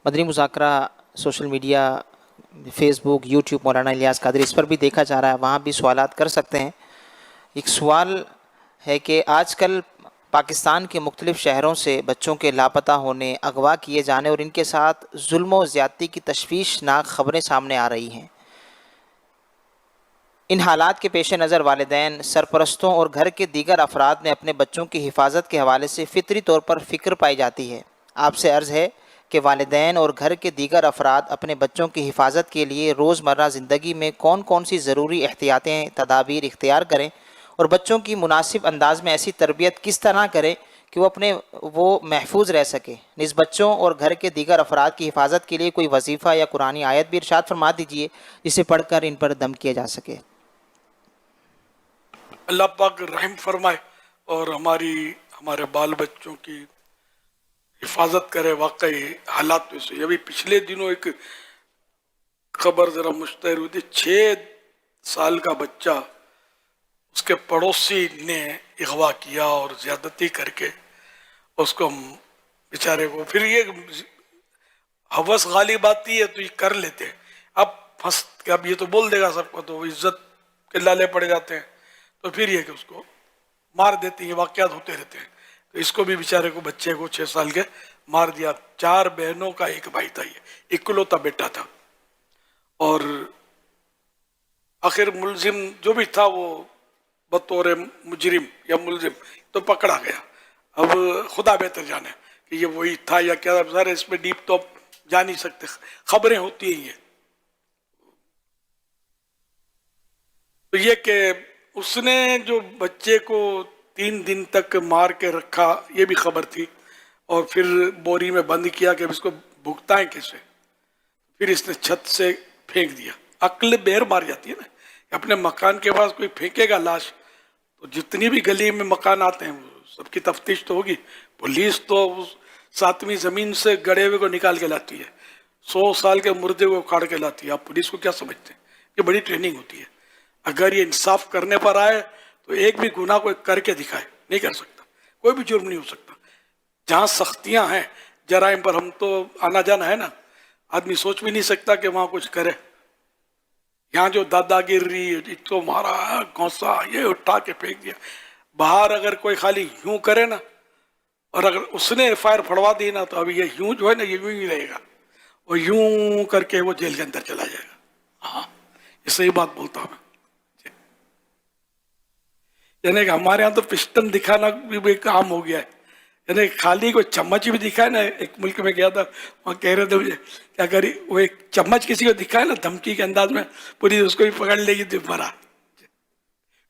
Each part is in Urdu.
مدنی مذاکرہ سوشل میڈیا فیس بک یوٹیوب مولانا الیاس قادری اس پر بھی دیکھا جا رہا ہے، وہاں بھی سوالات کر سکتے ہیں۔ ایک سوال ہے کہ آج کل پاکستان کے مختلف شہروں سے بچوں کے لاپتہ ہونے، اغوا کیے جانے اور ان کے ساتھ ظلم و زیادتی کی تشویشناک خبریں سامنے آ رہی ہیں۔ ان حالات کے پیش نظر والدین، سرپرستوں اور گھر کے دیگر افراد نے اپنے بچوں کی حفاظت کے حوالے سے فطری طور پر فکر پائی جاتی ہے۔ آپ سے عرض ہے کہ والدین اور گھر کے دیگر افراد اپنے بچوں کی حفاظت کے لیے روزمرہ زندگی میں کون کون سی ضروری احتیاطیں تدابیر اختیار کریں اور بچوں کی مناسب انداز میں ایسی تربیت کس طرح کریں کہ وہ محفوظ رہ سکے۔ نیز بچوں اور گھر کے دیگر افراد کی حفاظت کے لیے کوئی وظیفہ یا قرآنی آیت بھی ارشاد فرما دیجیے جسے پڑھ کر ان پر دم کیا جا سکے۔ اللہ پاک رحم فرمائے اور ہمارے بال بچوں کی حفاظت کرے۔ واقعی حالات میں سے ابھی پچھلے دنوں ایک خبر ذرا مشتہر ہوئی تھی، 6 سال کا بچہ اس کے پڑوسی نے اغوا کیا اور زیادتی کر کے اس کو بیچارے کو، پھر یہ ہوس غالب آتی ہے تو یہ کر لیتے ہیں۔ اب یہ تو بول دے گا سب کو تو وہ عزت کے لالے پڑ جاتے ہیں، تو پھر یہ کہ اس کو مار دیتے ہیں۔ یہ واقعات ہوتے رہتے ہیں۔ تو اس کو بھی بیچارے کو، بچے کو 6 سال کے مار دیا۔ 4 بہنوں کا ایک بھائی تھا، یہ اکلوتا بیٹا تھا، اور آخر ملزم جو بھی تھا وہ بطور مجرم یا ملزم تو پکڑا گیا۔ اب خدا بہتر جانے کہ یہ وہی تھا یا کیا تھا، سارے اس میں ڈیپ تو جا نہیں سکتے، خبریں ہوتی ہیں۔ یہ تو یہ کہ اس نے جو بچے کو 3 دن تک مار کے رکھا، یہ بھی خبر تھی، اور پھر بوری میں بند کیا کہ اس کو بھگتائیں کیسے۔ پھر اس نے چھت سے پھینک دیا۔ عقل بہر مار جاتی ہے نا، اپنے مکان کے پاس کوئی پھینکے گا لاش تو جتنی بھی گلی میں مکان آتے ہیں وہ سب کی تفتیش تو ہوگی۔ پولیس تو 7ویں زمین سے گڑے ہوئے کو نکال کے لاتی ہے، 100 سال کے مردے کو اکھاڑ کے لاتی ہے۔ آپ پولیس کو کیا سمجھتے ہیں؟ یہ بڑی ٹریننگ ہوتی ہے۔ اگر یہ انصاف کرنے پر آئے تو ایک بھی گناہ کوئی کر کے دکھائے، نہیں کر سکتا، کوئی بھی جرم نہیں ہو سکتا۔ جہاں سختیاں ہیں جرائم پر، ہم تو آنا جانا ہے نا، آدمی سوچ بھی نہیں سکتا کہ وہاں کچھ کرے۔ یہاں جو دادا گری، اس کو مارا، گھونسا، یہ اٹھا کے پھینک دیا۔ باہر اگر کوئی خالی یوں کرے نا، اور اگر اس نے ایف آئی آر پھڑوا دی نا، تو ابھی یہ یوں جو ہے نا، یہ یوں ہی رہے گا، اور یوں کر کے وہ جیل کے اندر چلا جائے گا۔ ہاں، یہ صحیح بات بولتا ہوں میں۔ یعنی کہ ہمارے ہاں تو پسٹن دکھانا بھی کام ہو گیا ہے۔ یعنی خالی کوئی چمچ بھی دکھائے نا، ایک ملک میں گیا تھا، وہاں کہہ رہے تھے مجھے کہ اگر وہ ایک چمچ کسی کو دکھائے نا دھمکی کے انداز میں، پوری اس کو بھی پکڑ لے گی تو مرا۔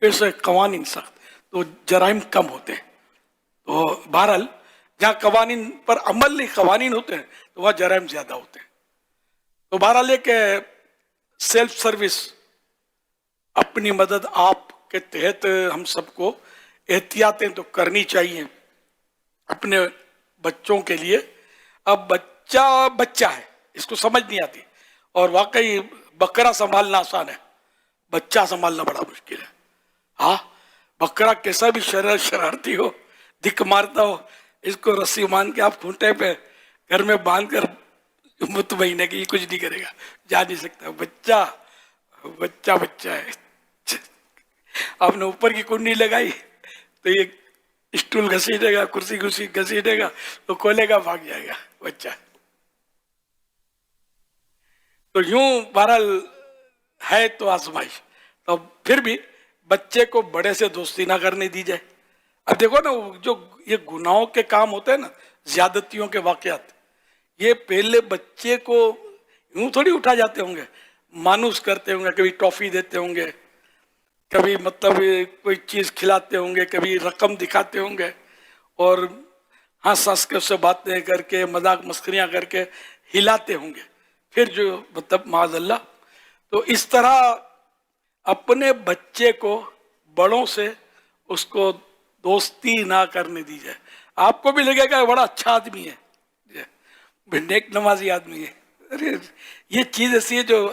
پھر سے قوانین سخت تو جرائم کم ہوتے ہیں۔ تو بہرحال جہاں قوانین پر عمل نہیں، قوانین ہوتے ہیں، تو وہاں جرائم زیادہ ہوتے ہیں۔ تو بہرحال یہ کہ سیلف سروس، اپنی مدد آپ کے تحت ہم سب کو احتیاطیں تو کرنی چاہیے اپنے بچوں کے لیے۔ اب بچہ ہے، اس کو سمجھ نہیں آتی، اور واقعی بکرا سنبھالنا آسان ہے، بچہ سنبھالنا بڑا مشکل ہے۔ ہاں، بکرا کیسا بھی شرارتی ہو، دک مارتا ہو، اس کو رسی مان کے آپ کھونٹے پہ گھر میں باندھ کر مطمئن ہے کہ یہ کچھ نہیں کرے گا، جا نہیں سکتا۔ بچہ ہے۔ آپ نے اوپر کی کنڈی لگائی تو یہ اسٹول گھسیٹے گا، کرسی گھسیٹے گا تو کھولے گا، بھاگ جائے گا بچہ۔ تو یوں بہرحال ہے تو آزمائش۔ تو پھر بھی بچے کو بڑے سے دوستی نہ کرنے دی جائے۔ اب دیکھو نا، جو یہ گناہوں کے کام ہوتے ہیں نا، زیادتیوں کے واقعات، یہ پہلے بچے کو یوں تھوڑی اٹھا جاتے ہوں گے، مانوس کرتے ہوں گے، کبھی ٹافی دیتے ہوں گے، کبھی مطلب کوئی چیز کھلاتے ہوں گے، کبھی رقم دکھاتے ہوں گے، اور ہنس کے اس سے باتیں کر کے، مذاق مسخریاں کر کے ہلاتے ہوں گے، پھر جو مطلب معاذ اللہ۔ تو اس طرح اپنے بچے کو بڑوں سے اس کو دوستی نہ کرنے دی جائے۔ آپ کو بھی لگے گا بڑا اچھا آدمی ہے، نیک نمازی آدمی ہے، ارے یہ چیز ایسی ہے جو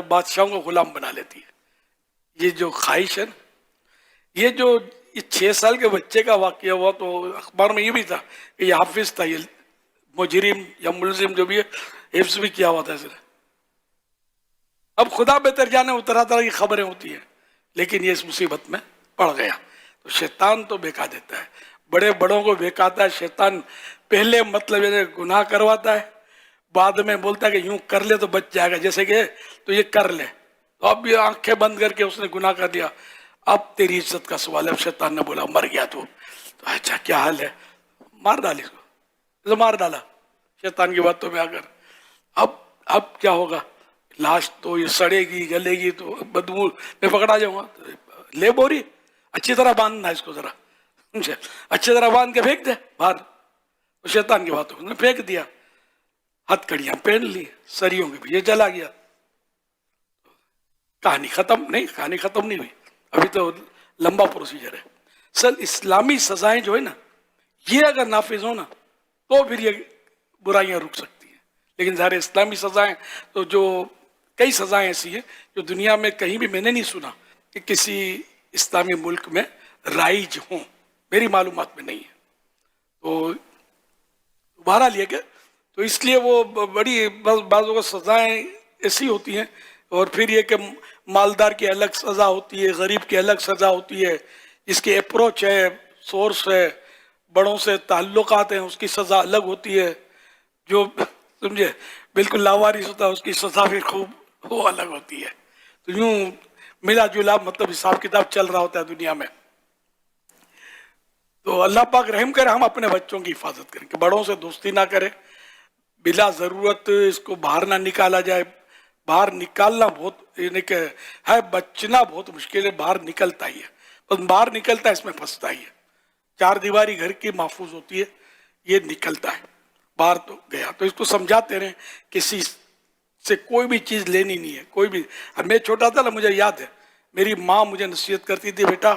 بادشاہوں کو غلام بنا لیتی ہے۔ یہ جو خواہش ہے نا، یہ 6 سال کے بچے کا واقعہ ہوا، تو اخبار میں یہ بھی تھا کہ یہ حافظ تھا، یہ مجرم یا ملزم جو بھی ہے، حفظ بھی کیا ہوا تھا اس نے. اب خدا بہتر جانے وہ طرح طرح کی خبریں ہوتی ہیں، لیکن یہ اس مصیبت میں پڑ گیا. تو شیطان تو بہکا دیتا ہے، بڑے بڑوں کو بہکاتا ہے شیطان. پہلے مطلب گناہ کرواتا ہے، بعد میں بولتا ہے کہ یوں کر لے تو بچ جائے گا، جیسے کہ تو یہ کر لے. تو اب یہ آنکھیں بند کر کے اس نے گناہ کر دیا، اب تیری عزت کا سوال ہے. اب شیطان نے بولا مر گیا تو اچھا کیا حال ہے، مار ڈال اس کو. مار ڈالا شیطان کی باتوں میں آ کر. اب کیا ہوگا، لاش تو یہ سڑے گی گلے گی تو بدبو میں پکڑا جاؤں گا. لے بوری اچھی طرح باندھنا اس کو، ذرا اچھی طرح باندھ کے پھینک دے باہر. شیطان کی باتوں نے پھینک دیا، ہتھ کڑیاں پہن لی، سریوں کے بھی یہ چلا گیا. کہانی ختم نہیں، کہانی ختم نہیں ہوئی، ابھی تو لمبا پروسیجر ہے. سر اسلامی سزائیں جو ہے نا، یہ اگر نافذ ہو نا تو پھر یہ برائیاں رک سکتی ہیں. لیکن ظاہر اسلامی سزائیں تو جو کئی سزائیں ایسی ہیں جو دنیا میں کہیں بھی میں نے نہیں سنا کہ کسی اسلامی ملک میں رائج ہوں، میری معلومات میں نہیں ہے. تو بہرحال یہ کہ تو اس لیے وہ بڑی بعض اوقات سزائیں ایسی ہوتی ہیں. اور پھر یہ کہ مالدار کی الگ سزا ہوتی ہے، غریب کی الگ سزا ہوتی ہے، جس کی اپروچ ہے، سورس ہے، بڑوں سے تعلقات ہیں، اس کی سزا الگ ہوتی ہے. جو سمجھے بالکل لاوارث ہوتا ہے اس کی سزا بھی خوب وہ الگ ہوتی ہے. تو یوں ملا جلا مطلب حساب کتاب چل رہا ہوتا ہے دنیا میں. تو اللہ پاک رحم کرے، ہم اپنے بچوں کی حفاظت کریں کہ بڑوں سے دوستی نہ کرے، بلا ضرورت اس کو باہر نہ نکالا جائے. باہر نکالنا بہت یعنی کہ ہے، بچنا بہت مشکل ہے، باہر نکلتا ہی ہے. بس باہر نکلتا ہے اس میں پھنستا ہی ہے. چار دیواری گھر کی محفوظ ہوتی ہے، یہ نکلتا ہے باہر تو گیا. تو اس کو سمجھاتے رہیں کسی سے کوئی بھی چیز لینی نہیں ہے، کوئی بھی. میں چھوٹا تھا نا، مجھے یاد ہے میری ماں مجھے نصیحت کرتی تھی، بیٹا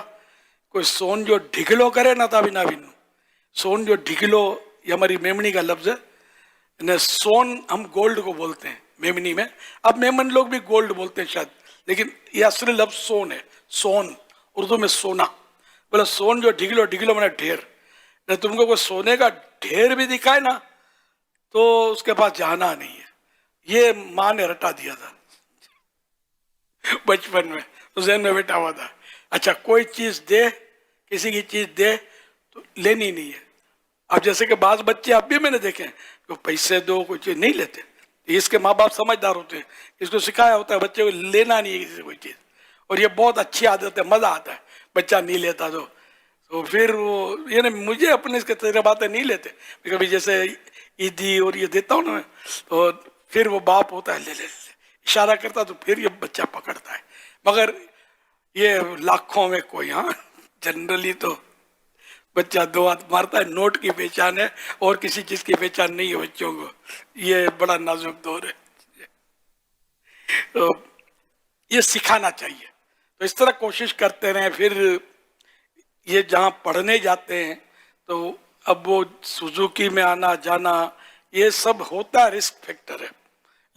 کوئی سون جو ڈھگلو کرے نہ تھا بنا بینو. سون جو ڈھگلو، یہ ہماری میمنی کا لفظ ہے. سون ہم گولڈ کو بولتے ہیں میمنی میں، اب میمن لوگ بھی گولڈ بولتے ہیں شاید، لیکن یہ اصل لفظ سون ہے. سون اردو میں سونا. بولا سون جو ڈھگلو، ڈھگلو میں نے ڈھیر. تم کو کوئی سونے کا ڈھیر بھی دکھائے نا تو اس کے پاس جانا نہیں ہے. یہ ماں نے رٹا دیا تھا بچپن میں، تو ذہن میں بیٹھا ہوا تھا. اچھا کوئی چیز دے، کسی کی چیز دے تو لینی نہیں ہے. اب جیسے کہ بعض بچے اب بھی میں نے دیکھے کہ پیسے دو کوئی چیز نہیں لیتے. اس کے ماں باپ سمجھدار ہوتے ہیں، اس کو سکھایا ہوتا ہے بچے کو لینا نہیں ہے کسی سے کوئی چیز. اور یہ بہت اچھی عادت ہے، مزہ آتا ہے بچہ نہیں لیتا تو پھر وہ یعنی مجھے اپنے اس کے تجربات نہیں لیتے. کبھی جیسے عیدی اور یہ دیتا ہوں نا تو پھر وہ باپ ہوتا ہے لے لے اشارہ کرتا تو پھر یہ بچہ پکڑتا ہے. مگر یہ لاکھوں میں کوئی، ہاں جنرلی تو بچہ دو ہاتھ مارتا ہے. نوٹ کی پہچان ہے اور کسی چیز کی پہچان نہیں ہے بچوں کو. یہ بڑا نازک دور ہے، تو یہ سکھانا چاہیے. تو اس طرح کوشش کرتے رہیں. پھر یہ جہاں پڑھنے جاتے ہیں تو اب وہ سوزوکی میں آنا جانا یہ سب ہوتا ہے، رسک فیکٹر ہے.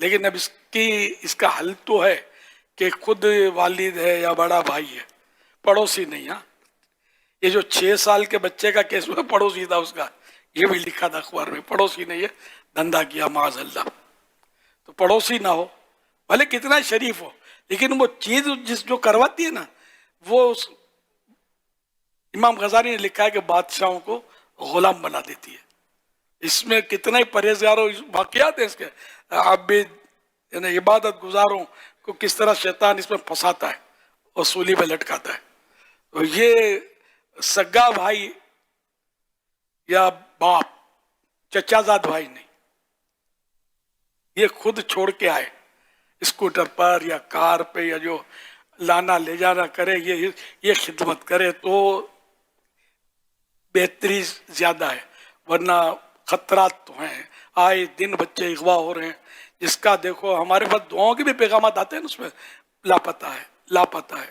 لیکن اب اس کا حل تو ہے کہ خود والد ہے یا بڑا بھائی ہے، پڑوسی نہیں. ہاں یہ جو 6 سال کے بچے کا کیس ہوا، پڑوسی تھا اس کا، یہ بھی لکھا تھا اخبار میں. پڑوسی نہیں ہے، دھندا کیا معاذ اللہ. تو پڑوسی نہ ہو، بھلے کتنا شریف ہو، لیکن وہ چیز جو کرواتی ہے نا، وہ امام غزالی نے لکھا ہے کہ بادشاہوں کو غلام بنا دیتی ہے. اس میں کتنا ہی پرہیزگاروں واقعات ہیں اس کے. عابد یعنی عبادت گزاروں کو کس طرح شیطان اس میں پھنساتا ہے اور سولی پہ لٹکاتا ہے. تو یہ سگا بھائی یا باپ، چچا زاد بھائی نہیں، یہ خود چھوڑ کے آئے اسکوٹر پر یا کار پہ یا جو لانا لے جانا کرے، یہ خدمت کرے تو بہتری زیادہ ہے. ورنہ خطرات تو ہیں، آئے دن بچے اغوا ہو رہے ہیں. جس کا دیکھو ہمارے پاس دعاؤں کے بھی پیغامات آتے ہیں، اس میں لاپتہ ہے لاپتہ ہے.